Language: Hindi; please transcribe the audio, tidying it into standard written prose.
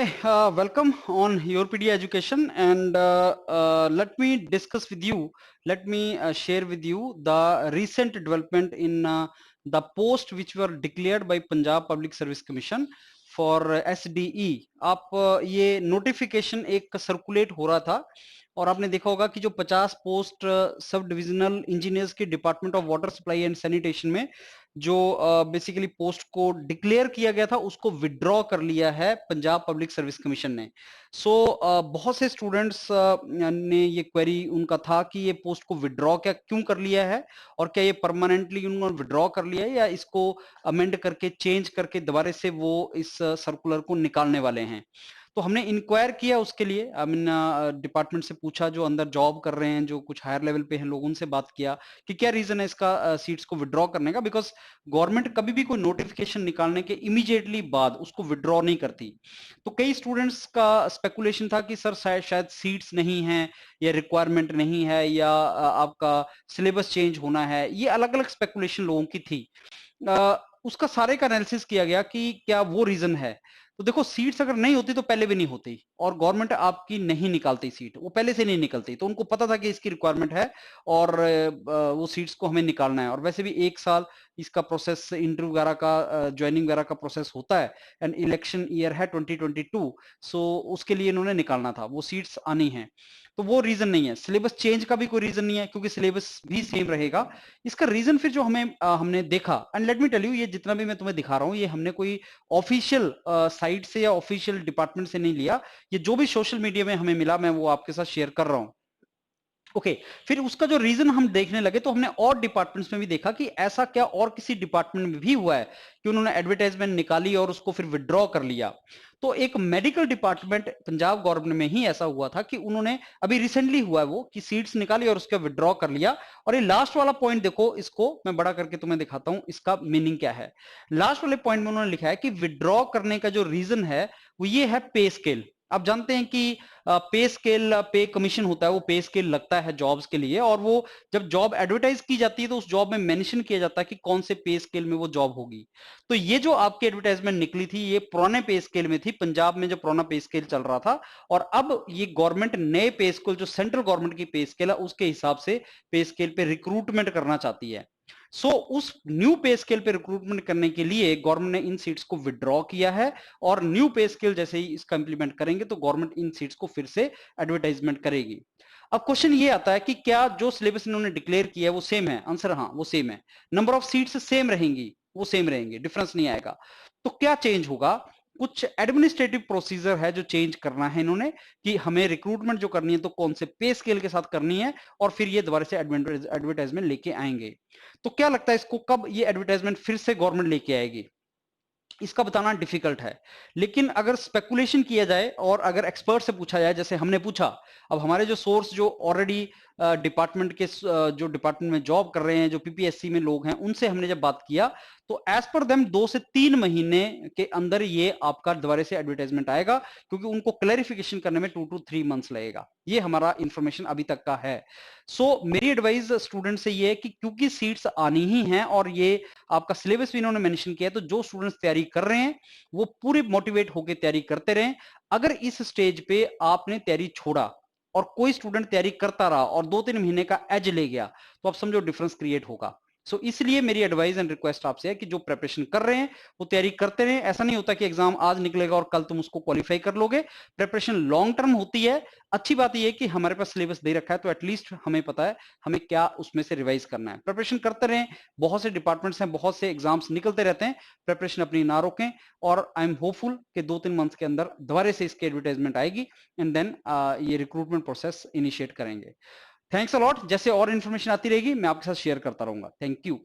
Hi, welcome on YourPedia Education, and let me discuss with you. Let me share with you the recent development in the post which were declared by Punjab Public Service Commission for SDE. आप ये नोटिफिकेशन एक सर्कुलेट हो रहा था और आपने देखा होगा कि जो 50 पोस्ट सब डिविजनल इंजीनियर्स के department of water supply and sanitation में जो बेसिकली पोस्ट को डिक्लेयर किया गया था उसको विड्रॉ कर लिया है पंजाब पब्लिक सर्विस कमीशन ने। सो बहुत से स्टूडेंट्स ने ये क्वेरी उनका था कि ये पोस्ट को विड्रॉ क्या क्यों कर लिया है और क्या ये परमानेंटली उन्होंने विड्रॉ कर लिया है या इसको अमेंड करके चेंज करके दोबारा से वो इस सर्कुलर को निकालने वाले हैं। तो हमने इंक्वायर किया उसके लिए, आई मीन डिपार्टमेंट से पूछा, जो अंदर जॉब कर रहे हैं, जो कुछ हायर लेवल पे हैं, लोगों से बात किया कि क्या रीजन है इसका सीट्स को विड्रॉ करने का। बिकॉज गवर्नमेंट कभी भी कोई नोटिफिकेशन निकालने के इमीडिएटली बाद उसको विड्रॉ नहीं करती। तो कई स्टूडेंट्स का स्पेकुलेशन था कि सर शायद सीट्स नहीं है या रिक्वायरमेंट नहीं है या आपका सिलेबस चेंज होना है। ये अलग अलग स्पेकुलेशन लोगों की थी। उसका सारे का एनालिसिस किया गया कि क्या वो रीजन है। तो देखो, सीट्स अगर नहीं होती तो पहले भी नहीं होती और गवर्नमेंट आपकी नहीं निकालती सीट, वो पहले से नहीं निकलती। तो उनको पता था कि इसकी रिक्वायरमेंट है और वो सीट्स को हमें निकालना है। और वैसे भी 1 साल इसका प्रोसेस, इंटरव्यू वगैरह का, ज्वाइनिंग वगैरह का प्रोसेस होता है एंड इलेक्शन ईयर है 2022। सो उसके लिए इन्होंने निकालना था, वो सीट्स आनी है। तो वो रीजन नहीं है। सिलेबस चेंज का भी कोई रीजन नहीं है क्योंकि सिलेबस भी सेम रहेगा। इसका रीजन फिर जो हमने देखा, and let me tell you, ये जितना भी मैं तुम्हें दिखा रहा हूं ये हमने कोई ऑफिशियल साइट से या ऑफिशियल डिपार्टमेंट से नहीं लिया। ये जो भी सोशल मीडिया में हमें मिला मैं वो आपके साथ शेयर कर रहा हूं। ओके, फिर उसका जो रीजन हम देखने लगे तो हमने और डिपार्टमेंट्स में भी देखा कि ऐसा क्या और किसी डिपार्टमेंट में भी हुआ है कि उन्होंने एडवर्टाइजमेंट निकाली और उसको फिर विड्रॉ कर लिया। तो एक मेडिकल डिपार्टमेंट पंजाब गवर्नमेंट में ही ऐसा हुआ था कि उन्होंने अभी रिसेंटली हुआ है वो कि सीट्स निकाली और उसका विड्रॉ कर लिया। और ये लास्ट वाला पॉइंट देखो, इसको मैं बड़ा करके तुम्हें दिखाता हूं इसका मीनिंग क्या है। लास्ट वाले पॉइंट में उन्होंने लिखा है कि विड्रॉ करने का जो रीजन है वो ये है पे स्केल। आप जानते हैं कि पे स्केल, पे कमीशन होता है, वो पे स्केल लगता है जॉब्स के लिए और वो जब जॉब एडवर्टाइज की जाती है तो उस जॉब में मेंशन किया जाता है कि कौन से पे स्केल में वो जॉब होगी। तो ये जो आपकी एडवर्टाइजमेंट निकली थी ये पुराने पे स्केल में थी, पंजाब में जो पुराना पे स्केल चल रहा था। और अब ये गवर्नमेंट नए पे स्केल, जो सेंट्रल गवर्नमेंट की पे स्केल है उसके हिसाब से पे स्केल पे रिक्रूटमेंट करना चाहती है। उस न्यू पे स्केल पे रिक्रूटमेंट करने के लिए गवर्नमेंट ने इन सीट्स को विड्रॉ किया है और न्यू पे स्केल जैसे ही इसका इंप्लीमेंट करेंगे तो गवर्नमेंट इन सीट्स को फिर से एडवर्टाइजमेंट करेगी। अब क्वेश्चन ये आता है कि क्या जो सिलेबस इन्होंने डिक्लेयर किया है वो सेम है? आंसर हाँ, वो सेम है। नंबर ऑफ सीट्स सेम रहेंगी, वो सेम रहेंगे, डिफरेंस नहीं आएगा। तो क्या चेंज होगा? कुछ एडमिनिस्ट्रेटिव प्रोसीजर है जो चेंज करना है इन्होंने, कि हमें रिक्रूटमेंट जो करनी है तो कौन से पे स्केल के साथ करनी है और फिर ये दोबारा से एडवर्टाइजमेंट लेके आएंगे। तो क्या लगता है इसको कब ये एडवर्टाइजमेंट फिर से गवर्नमेंट लेके आएगी? इसका बताना डिफिकल्ट है। लेकिन अगर स्पेकुलेशन किया जाए और अगर एक्सपर्ट से पूछा जाए जैसे हमने पूछा, अब हमारे जो सोर्स जो ऑलरेडी डिपार्टमेंट के जो डिपार्टमेंट में जॉब कर रहे हैं, जो पीपीएससी में लोग हैं, उनसे हमने जब बात किया तो एज पर देम 2 से 3 महीने के अंदर ये आपका दोबारा से एडवर्टाइजमेंट आएगा क्योंकि उनको क्लैरिफिकेशन करने में 2 to 3 मंथ्स लगेगा। ये हमारा इंफॉर्मेशन अभी तक का है। मेरी एडवाइस स्टूडेंट से ये है कि क्योंकि सीट्स आनी ही हैं और ये आपका सिलेबस भी इन्होंने मेंशन किया है, तो जो स्टूडेंट्स तैयारी कर रहे हैं वो पूरी मोटिवेट होकर तैयारी करते रहें। अगर इस स्टेज पे आपने तैयारी छोड़ा और कोई स्टूडेंट तैयारी करता रहा और 2-3 महीने का एज ले गया तो आप समझो डिफरेंस क्रिएट होगा। इसलिए मेरी एडवाइस एंड रिक्वेस्ट आपसे है कि जो प्रिपरेशन कर रहे हैं वो तैयारी करते रहें। ऐसा नहीं होता कि एग्जाम आज निकलेगा और कल तुम उसको क्वालिफाई कर लोगे। प्रिपरेशन लॉन्ग टर्म होती है। अच्छी बात यह है कि हमारे पास सिलेबस दे रखा है तो एटलीस्ट हमें पता है हमें क्या उसमें से रिवाइज करना है। प्रिपरेशन करते रहें। बहुत से डिपार्टमेंट्स हैं, बहुत से एग्जाम्स निकलते रहते हैं, प्रिपरेशन अपनी ना रोकें। और आई एम होपफुल कि 2-3 मंथ्स के अंदर दोबारा से इसकी एडवर्टाइजमेंट आएगी एंड देन ये रिक्रूटमेंट प्रोसेस इनिशिएट करेंगे। Thanks a lot. जैसे और इन्फॉर्मेशन आती रहेगी मैं आपके साथ शेयर करता रहूंगा। Thank you.